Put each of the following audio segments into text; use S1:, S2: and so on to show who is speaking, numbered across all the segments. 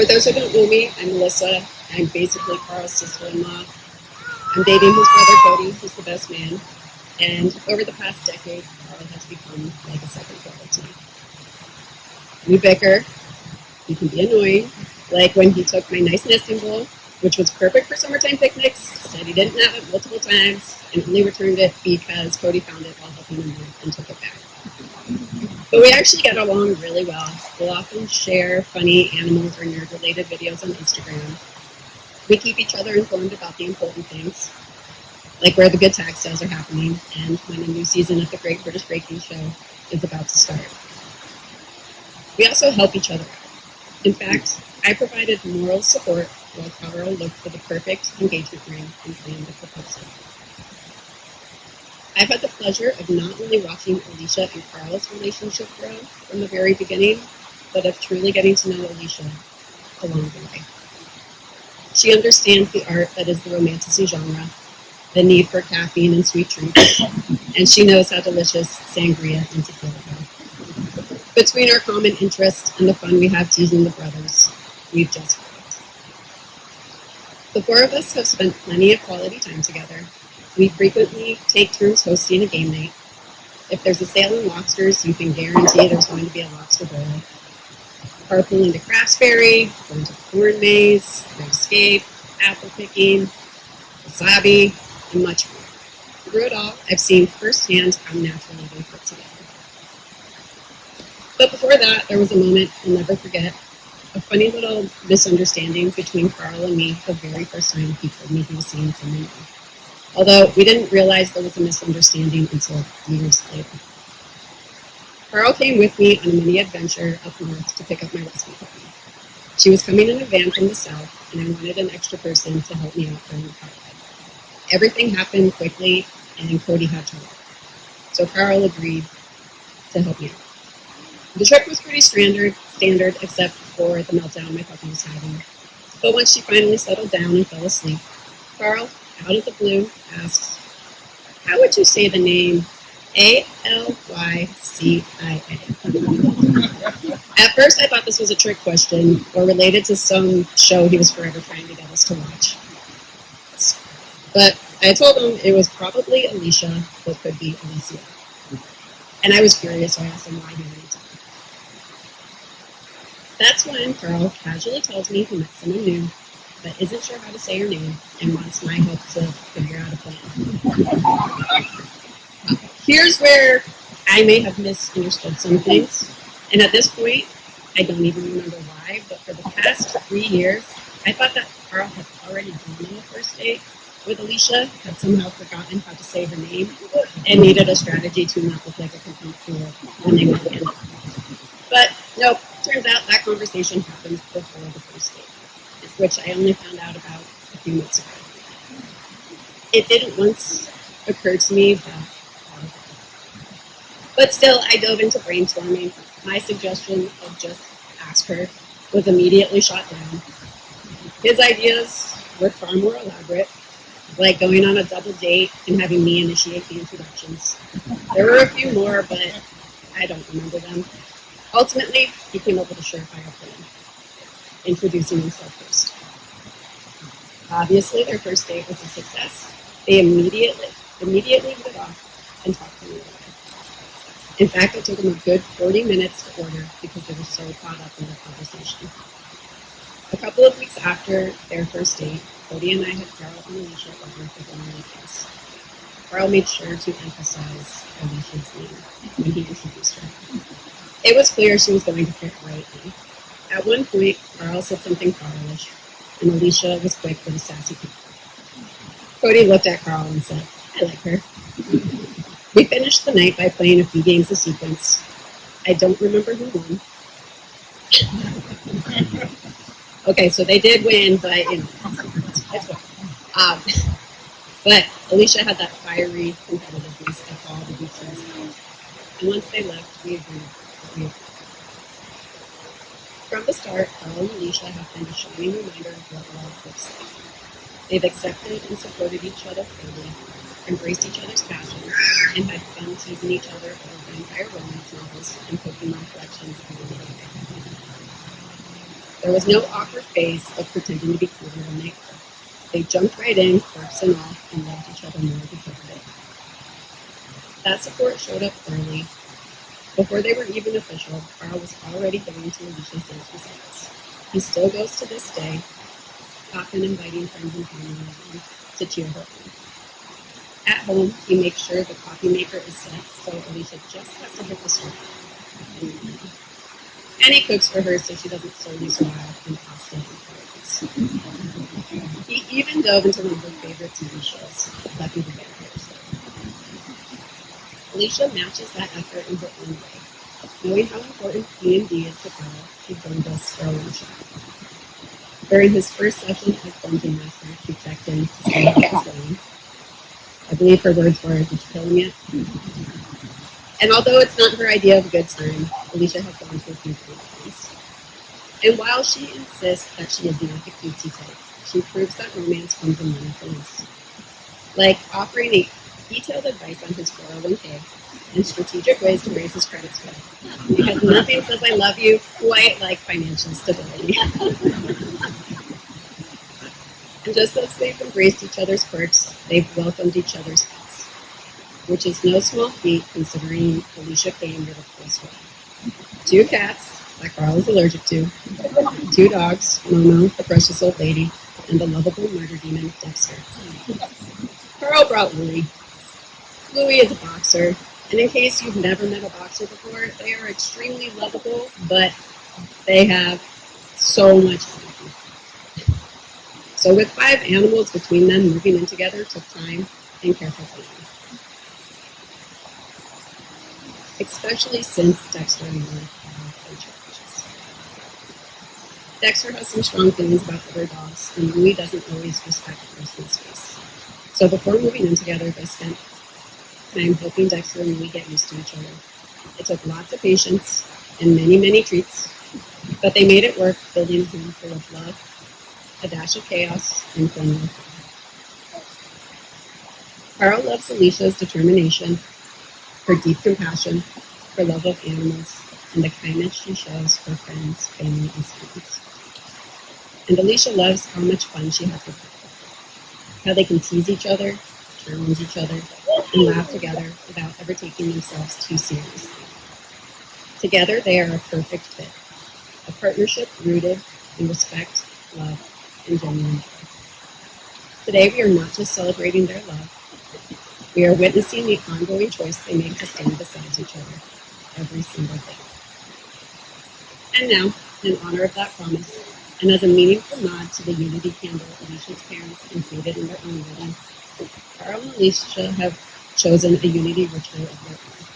S1: For those who don't know me, I'm Melissa. I'm basically Carl's sister-in-law. I'm dating his brother Cody, who's the best man. And over the past decade, Carl has become like a second brother to me. We bicker. He can be annoying. Like when he took my nice nesting bowl, which was perfect for summertime picnics, said he didn't have it multiple times, and only returned it because Cody found it while helping him move and took it back. But we actually get along really well. We'll often share funny animals or nerd-related videos on Instagram. We keep each other informed about the important things, like where the good tag sales are happening and when a new season of the Great British Baking Show is about to start. We also help each other out. In fact, I provided moral support while Carl looked for the perfect engagement ring and planned the proposal. I've had the pleasure of not only watching Alicia and Carl's relationship grow from the very beginning, but of truly getting to know Alicia along the way. She understands the art that is the romantasy genre, the need for caffeine and sweet treats, and she knows how delicious sangria and tequila are. Between our common interest and the fun we have teasing the brothers, we've just clicked. The four of us have spent plenty of quality time together. We frequently take turns hosting a game night. If there's a sale in lobsters, you can guarantee there's going to be a lobster boil. Carpooling to Craftsberry, going to the corn maze, Great Escape, apple picking, wasabi, and much more. Through it all, I've seen firsthand how naturally they fit together. But before that, there was a moment I'll never forget, a funny little misunderstanding between Carl and me the very first time he told me he was seeing someone new. Although we didn't realize there was a misunderstanding until years later. Carl came with me on a mini adventure up north to pick up my rescue puppy. She was coming in a van from the south, and I wanted an extra person to help me out during the car ride. Everything happened quickly, and Cody had to work. So Carl agreed to help me out. The trip was pretty standard except for the meltdown my puppy was having. But once she finally settled down and fell asleep, Carl, out of the blue, asks, "How would you say the name Alycia?" At first, I thought this was a trick question or related to some show he was forever trying to get us to watch. But I told him it was probably Alicia, but could be Alicia. And I was curious, so I asked him why he wanted to. That's when Carl casually tells me he met someone new, but isn't sure how to say her name and wants my help to figure out a plan. Here's where I may have misunderstood some things, and at this point, I don't even remember why, but for the past 3 years, I thought that Carl had already gone on the first date with Alicia, had somehow forgotten how to say her name, and needed a strategy to not look like a complete fool when they went in. But nope, turns out that conversation happened before the first date, which I only found out about a few months ago. It didn't once occur to me that. But still, I dove into brainstorming. My suggestion of just ask her was immediately shot down. His ideas were far more elaborate, like going on a double date and having me initiate the introductions. There were a few more, but I don't remember them. Ultimately, he came up with a surefire plan, introducing himself first. Obviously, their first date was a success. They immediately hit it off and talked to me about it. In fact, it took them a good 40 minutes to order because they were so caught up in their conversation. A couple of weeks after their first date, Cody and I had Carl and Alicia over for dinner and kiss. Carl made sure to emphasize Alicia's name when he introduced her. It was clear she was going to fit right in. At one point, Carl said something Carlish, and Alicia was quick with a sassy peek. Cody looked at Carl and said, "I like her." We finished the night by playing a few games of sequence. I don't remember who won. Okay, so they did win, but it's well. But Alicia had that fiery competitiveness that all the beats have. And once they left, we agreed that we agreed. From the start, Carl and Alicia have been a shining reminder of what love looks like. They've accepted and supported each other fully, embraced each other's passions, and had fun teasing each other over vampire romance novels and Pokemon collections along the way. There was no awkward phase of pretending to be cooler than they were. They jumped right in, quirks and all, and loved each other more because of it. That support showed up early. Before they were even official, Carl was already going to Alicia's dance recitals. He still goes to this day, often inviting friends and family around to cheer her on. At home, he makes sure the coffee maker is set, so Alicia just has to hit the stove. And he cooks for her so she doesn't solely survive on pasta and carrots. He even dove into one of her favorite TV shows, Buffy the Vampire Slayer. Alicia matches that effort in her own way. Knowing how important D&D is to Carl, he joined us for a long shot. During his first session as Dungeon Master, he checked in to see how it was going. I believe her words were, "Did you kill him yet?" And although it's not her idea of a good time, Alicia has gone to a few times. And while she insists that she is not the cutesy type, she proves that romance comes in many forms. Like offering a detailed advice on his 401k and strategic ways to raise his credit score. Because nothing says I love you quite like financial stability. And just as they've embraced each other's quirks, they've welcomed each other's pets, which is no small feat considering Alicia came with a full squad. 2 cats that Carl is allergic to, 2 dogs, Momo, the precious old lady, and the lovable murder demon, Dexter. Carl brought Louie. Louie is a boxer, and in case you've never met a boxer before, they are extremely lovable, but they have so much energy. So with 5 animals between them, moving in together took time and careful planning. Especially since Dexter and Louie have their challenges. Dexter has some strong feelings about other dogs, and Louie doesn't always respect personal space. So before moving in together, they spent time helping Dexter and Louie get used to each other. It took lots of patience and many, many treats, but they made it work, building a home full of love, a dash of chaos, and fun with fun. Carl loves Alicia's determination, her deep compassion, her love of animals, and the kindness she shows her friends, family, and students. And Alicia loves how much fun she has with Carl, how they can tease each other, challenge each other, and laugh together without ever taking themselves too seriously. Together, they are a perfect fit, a partnership rooted in respect, love, and genuine joy. Today, we are not just celebrating their love, we are witnessing the ongoing choice they make to stand beside each other every single day. And now, in honor of that promise, and as a meaningful nod to the unity candle Alicia's parents included in their own wedding, Carl and Alicia have chosen a unity ritual of their own.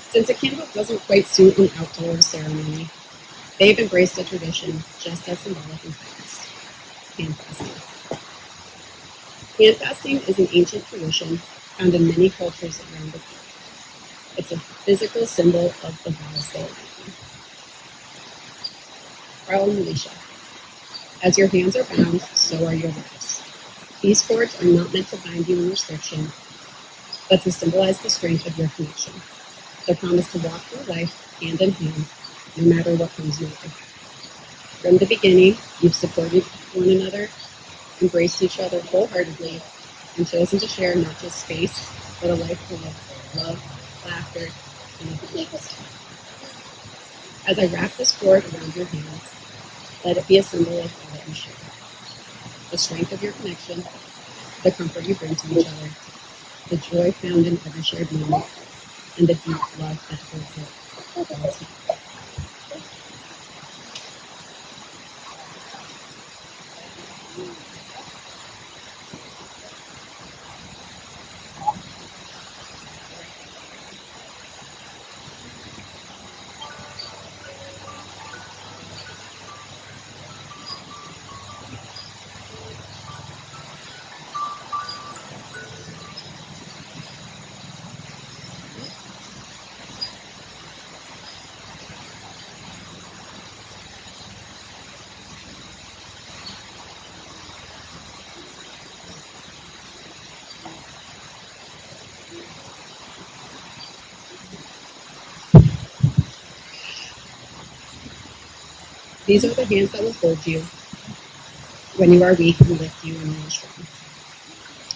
S1: Since a candle doesn't quite suit an outdoor ceremony, they've embraced a tradition just as symbolic as theirs: hand fasting. Hand fasting is an ancient tradition found in many cultures around the world. It's a physical symbol of the vows they are making. Carl and Alicia, as your hands are bound, so are your lives. These cords are not meant to bind you in restriction, but to symbolize the strength of your connection. The promise to walk through life hand in hand, no matter what comes your way. From the beginning, you've supported one another, embraced each other wholeheartedly, and chosen to share not just space, but a life full of love, laughter, and abundance. As I wrap this cord around your hands, let it be a symbol of all that you share. The strength of your connection, the comfort you bring to each other, the joy found in every shared moment, and the deep love that holds it all together. These are the hands that will hold you when you are weak and lift you when you are strong.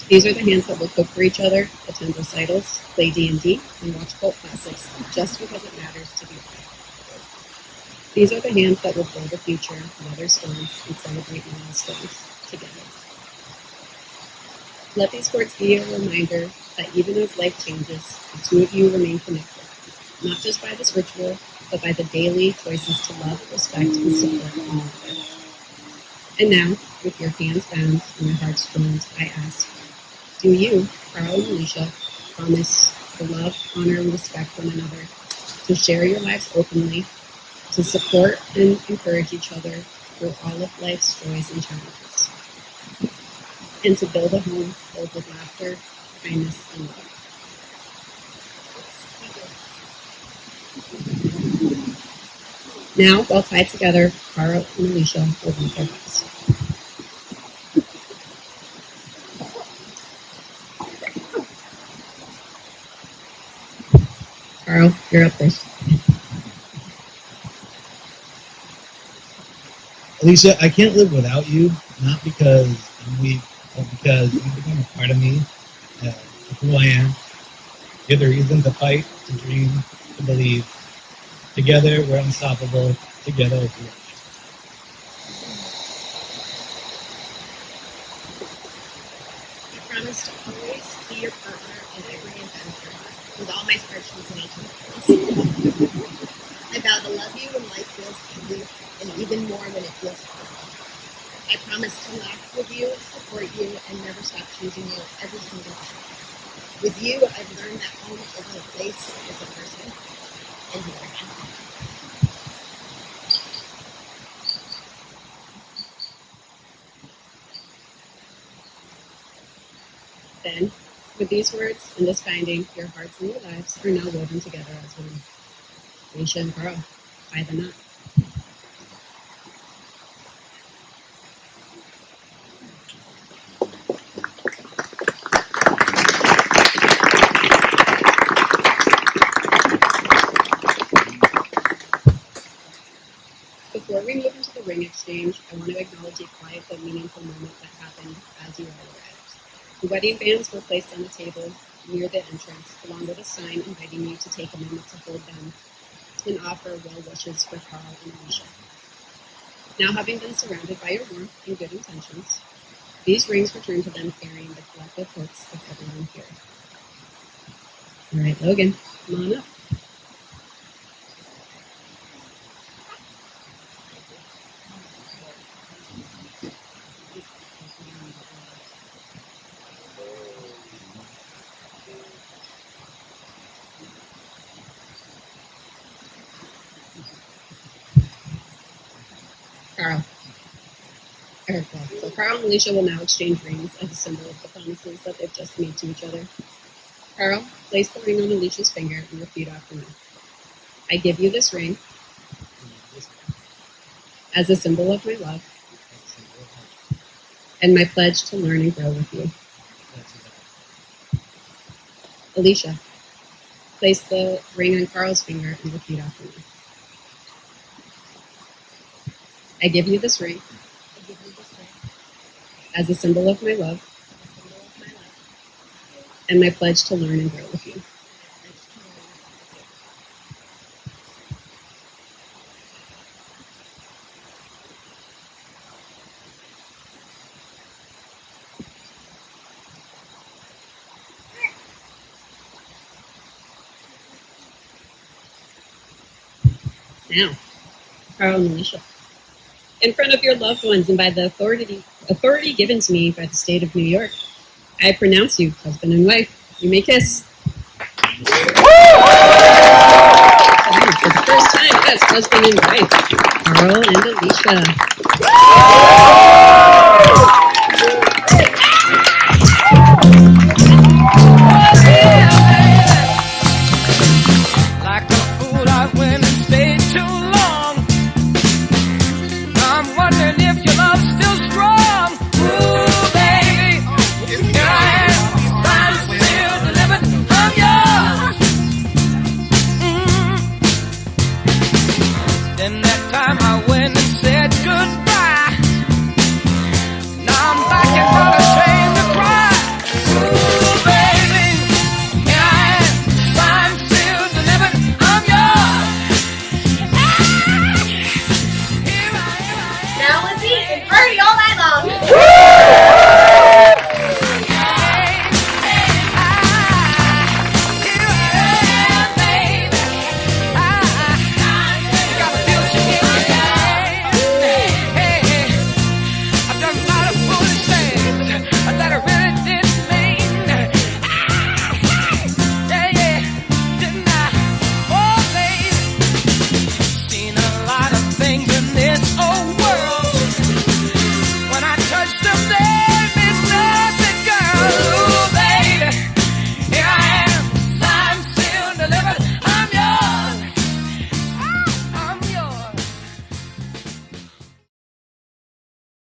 S1: These are the hands that will cook for each other, attend recitals, play D&D, and watch cult classics just because it matters to be right. These are the hands that will build a future, weather storms, and celebrate milestones together. Let these words be a reminder that even as life changes, the two of you remain connected, not just by this ritual, but by the daily choices to love, respect, and support one another. And now, with your hands bound and your hearts joined, I ask, do you, Carl and Alicia, promise to love, honor, and respect one another, to share your lives openly, to support and encourage each other through all of life's joys and challenges, and to build a home filled with laughter, kindness, and love? Now, while tied together, Carl and Alicia will leave their house. Carl, you're up first.
S2: Alicia, I can't live without you, not because I'm weak, but because you've become a part of me, of who I am. You're the reason to fight, to dream, to believe. Together, we're unstoppable. Together, we're
S1: I promise to always be your partner in every adventure, with all my hardships and challenges. I vow to love you when life feels easy, and even more when it feels hard. I promise to laugh with you, support you, and never stop choosing you every single day. With you, I've learned that home isn't a place, it's a person. And here again. Then, with these words and this binding, your hearts and your lives are now woven together as one. Alicia and Carl, tie the knot. Before we move into the ring exchange, I want to acknowledge a quiet but meaningful moment that happened as you all arrived. The wedding bands were placed on the table near the entrance, along with a sign inviting you to take a moment to hold them and offer well wishes for Carl and Alicia. Now, having been surrounded by your warmth and good intentions, these rings return to them carrying the collective hopes of everyone here. All right, Logan, come on up. Carl. So Carl and Alicia will now exchange rings as a symbol of the promises that they've just made to each other. Carl, place the ring on Alicia's finger and repeat after me. I give you this ring as a symbol of my love and my pledge to learn and grow with you. Alicia, place the ring on Carl's finger and repeat after me. I give you this ring as a symbol of my love and my pledge to learn and grow with you. Now, Carl and Alicia, in front of your loved ones and by the authority given to me by the state of New York, I pronounce you husband and wife. You may kiss. For the first time, yes, husband and wife, Carl and Alicia.